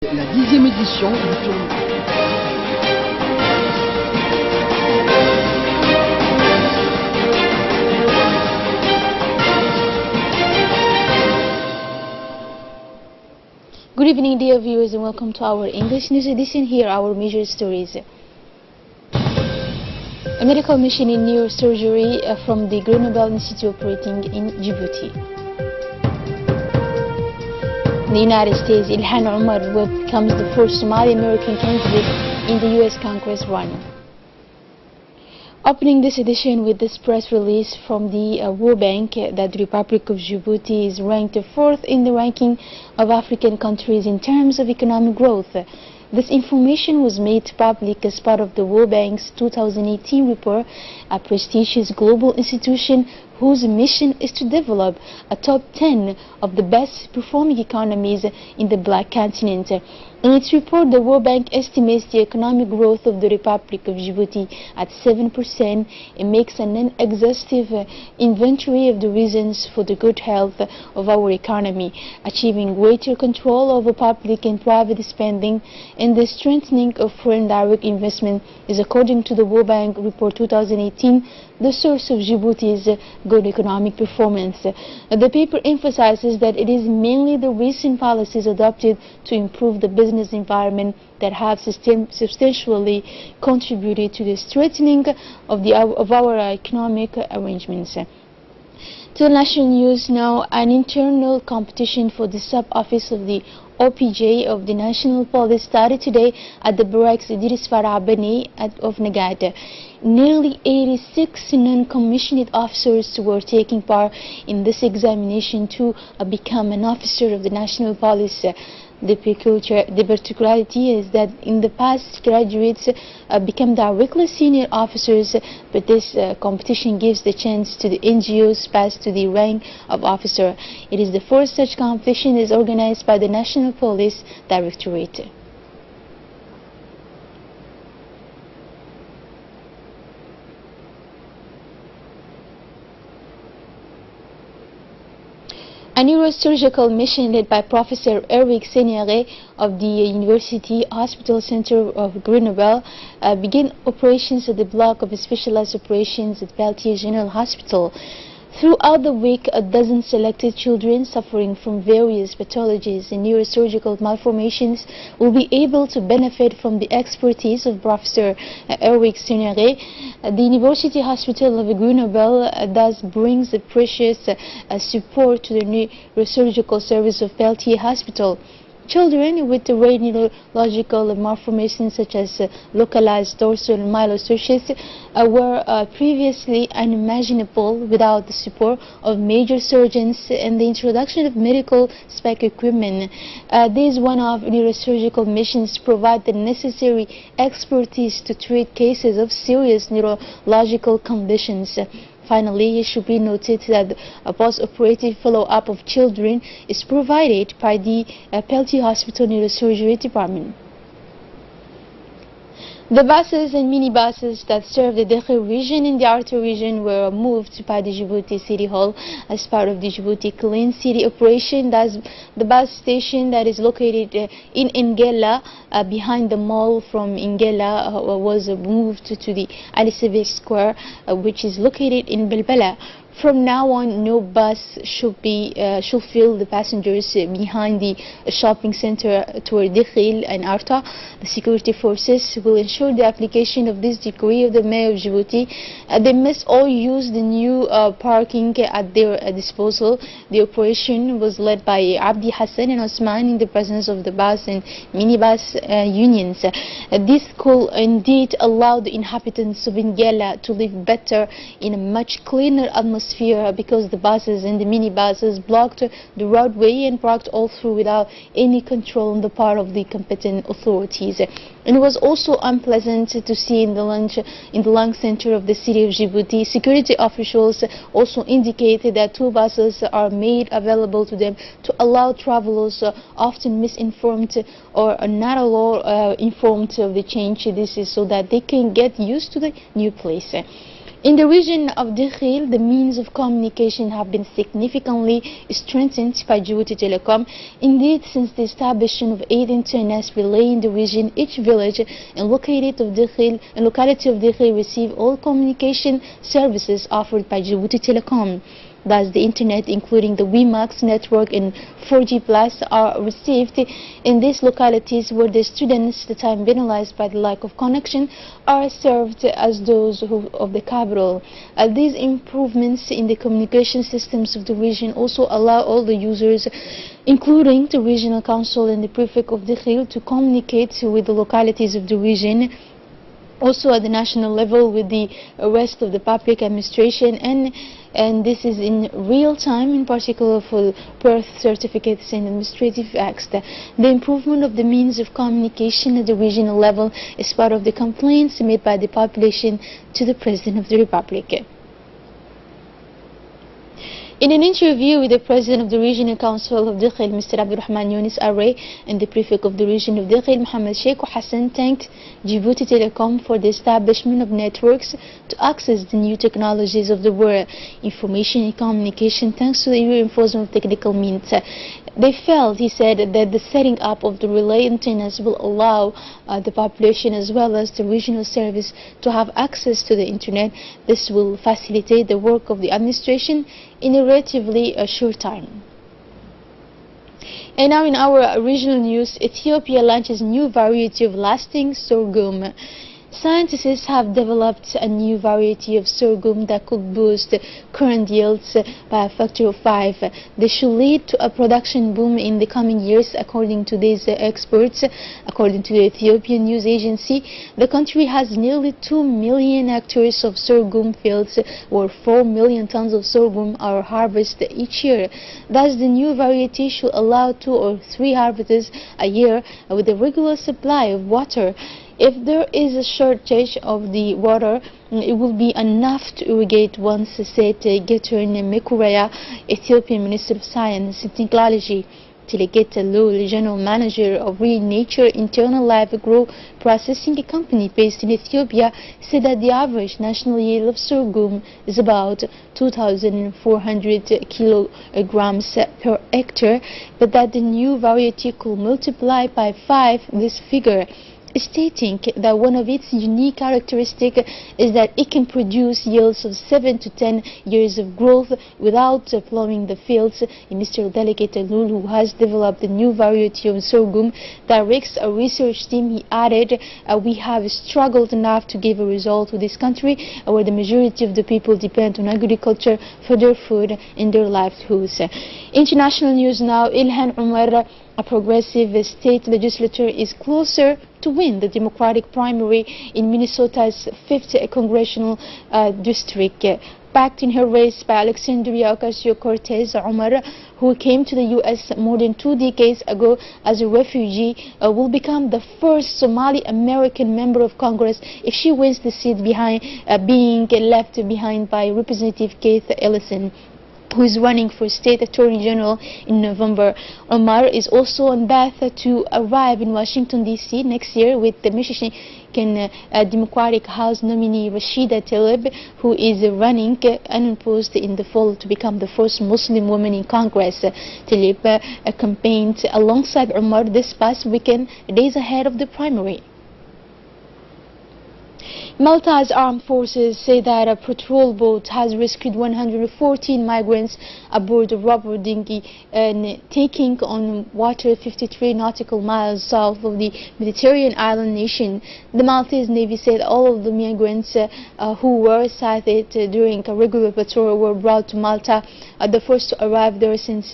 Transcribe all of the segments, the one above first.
La 10e édition du tournoi. Good evening, dear viewers, and welcome to our English news edition. Here are our major stories. A medical mission in neurosurgery from the Grenoble Institute operating in Djibouti. In the United States, Ilhan Omar becomes the first Somali-American candidate in the U.S. Congress run. Opening this edition with this press release from the World Bank that the Republic of Djibouti is ranked 4th in the ranking of African countries in terms of economic growth. This information was made public as part of the World Bank's 2018 report, a prestigious global institution whose mission is to develop a top 10 of the best performing economies in the Black Continent. In its report, the World Bank estimates the economic growth of the Republic of Djibouti at 7%. It makes an exhaustive inventory of the reasons for the good health of our economy, achieving greater control over public and private spending, and the strengthening of foreign direct investment is, according to the World Bank Report 2018, the source of Djibouti's good economic performance. The paper emphasizes that it is mainly the recent policies adopted to improve the business environment that have substantially contributed to the strengthening of our economic arrangements. To national news now, an internal competition for the sub-office of the OPJ of the National Police started today at the barracks Idris Farah Bani of Nagad. Nearly 86 non-commissioned officers were taking part in this examination to become an officer of the National Police. The particularity is that in the past, graduates become directly senior officers, but this competition gives the chance to the NGOs pass to the rank of officer. It is the first such competition is organized by the National Police Directorate. A neurosurgical mission led by Professor Eric Senere of the University Hospital Center of Grenoble began operations at the block of specialized operations at Peltier General Hospital. Throughout the week, a dozen selected children suffering from various pathologies and neurosurgical malformations will be able to benefit from the expertise of Professor Eric Senere. The University Hospital of Grenoble thus brings the precious support to the neurosurgical service of Peltier Hospital. Children with rare neurological malformations such as localized dorsal myelosarcosis were previously unimaginable without the support of major surgeons and the introduction of medical spec equipment. These one-off neurosurgical missions provide the necessary expertise to treat cases of serious neurological conditions. Finally, it should be noted that a post-operative follow-up of children is provided by the Peltier Hospital Neurosurgery Department. The buses and minibuses that serve the Dakhil region and the Arta region were moved by the Djibouti City Hall as part of the Djibouti Clean City operation. That's the bus station that is located in Ngela, behind the mall from Ngela, was moved to the Ali Civic Square, which is located in Belbela. From now on, no bus should fill the passengers behind the shopping center toward Dakhil and Arta. The security forces will ensure the application of this decree of the Mayor of Djibouti. They must all use the new parking at their disposal. The operation was led by Abdi Hassan and Osman in the presence of the bus and minibus unions. This could indeed allow the inhabitants of Ngela to live better in a much cleaner atmosphere, because the buses and the minibuses blocked the roadway and parked all through without any control on the part of the competent authorities. And it was also unpleasant to see in the lung center of the city of Djibouti. Security officials also indicated that two buses are made available to them to allow travelers often misinformed or not at all informed of the change. This is so that they can get used to the new place. In the region of Dakhil, the means of communication have been significantly strengthened by Djibouti Telecom. Indeed, since the establishment of 8 antennas relay in the region, each village and locality of Dakhil receive all communication services offered by Djibouti Telecom. Thus, the internet, including the WiMAX network and 4G Plus, are received in these localities where the students, the time penalized by the lack of connection, are served as those of the capital. These improvements in the communication systems of the region also allow all the users, including the regional council and the prefect of Dakhil, to communicate with the localities of the region, also at the national level with the rest of the public administration, and this is in real time, in particular for birth certificates and administrative acts. The improvement of the means of communication at the regional level is part of the complaints made by the population to the President of the Republic. In an interview with the President of the Regional Council of Dakhil, Mr. Abdurrahman Yunis Array, and the Prefect of the Region of Dakhil, Mohammed Sheikh Hassan, thanked Djibouti Telecom for the establishment of networks to access the new technologies of the world, information and communication, thanks to the reinforcement of technical means. They felt, he said, that the setting up of the relay antennas will allow the population as well as the regional service to have access to the internet. This will facilitate the work of the administration in a relatively short time. And now in our regional news, Ethiopia launches new variety of lasting sorghum. Scientists have developed a new variety of sorghum that could boost current yields by a factor of 5. This should lead to a production boom in the coming years, according to these experts. According to the Ethiopian news agency, the country has nearly 2 million hectares of sorghum fields, where 4 million tons of sorghum are harvested each year. Thus, the new variety should allow 2 or 3 harvests a year with a regular supply of water. If there is a shortage of the water, it will be enough to irrigate, once said Getun Mekuraya, Ethiopian Minister of Science and Technology. Delegate Lul, General Manager of Real Nature Internal Life Agro Processing, a company based in Ethiopia, said that the average national yield of sorghum is about 2,400 kilograms per hectare, but that the new variety could multiply by 5 this figure, stating that one of its unique characteristics is that it can produce yields of 7 to 10 years of growth without plowing the fields. Mr. Delegate Lul, who has developed the new variety of sorghum, directs a research team. He added, we have struggled enough to give a result to this country where the majority of the people depend on agriculture for their food and their livelihoods. International news now. Ilhan Omar, a progressive state legislator, is closer to win the Democratic primary in Minnesota's 5th congressional district. Backed in her race by Alexandria Ocasio-Cortez, Omar, who came to the U.S. more than 2 decades ago as a refugee, will become the first Somali-American member of Congress if she wins the seat, being left behind by Representative Keith Ellison, who is running for State Attorney General in November. Omar is also on path to arrive in Washington, D.C. next year with the Michigan Democratic House nominee Rashida Tlaib, who is running unopposed in the fall to become the first Muslim woman in Congress. Tlaib campaigned alongside Omar this past weekend, days ahead of the primary. Malta's armed forces say that a patrol boat has rescued 114 migrants aboard a rubber dinghy and taking on water 53 nautical miles south of the Mediterranean island nation. The Maltese Navy said all of the migrants who were sighted during a regular patrol were brought to Malta, the first to arrive there since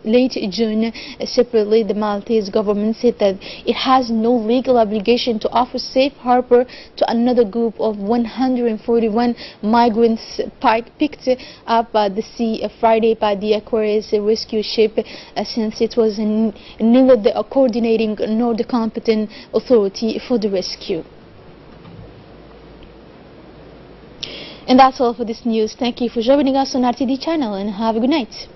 late June. Separately, the Maltese government said that it has no legal obligation to offer safe harbor to another group of 141 migrants picked up at the sea Friday by the Aquarius rescue ship, since it was neither the coordinating nor the competent authority for the rescue. And that's all for this news. Thank you for joining us on RTD channel and have a good night.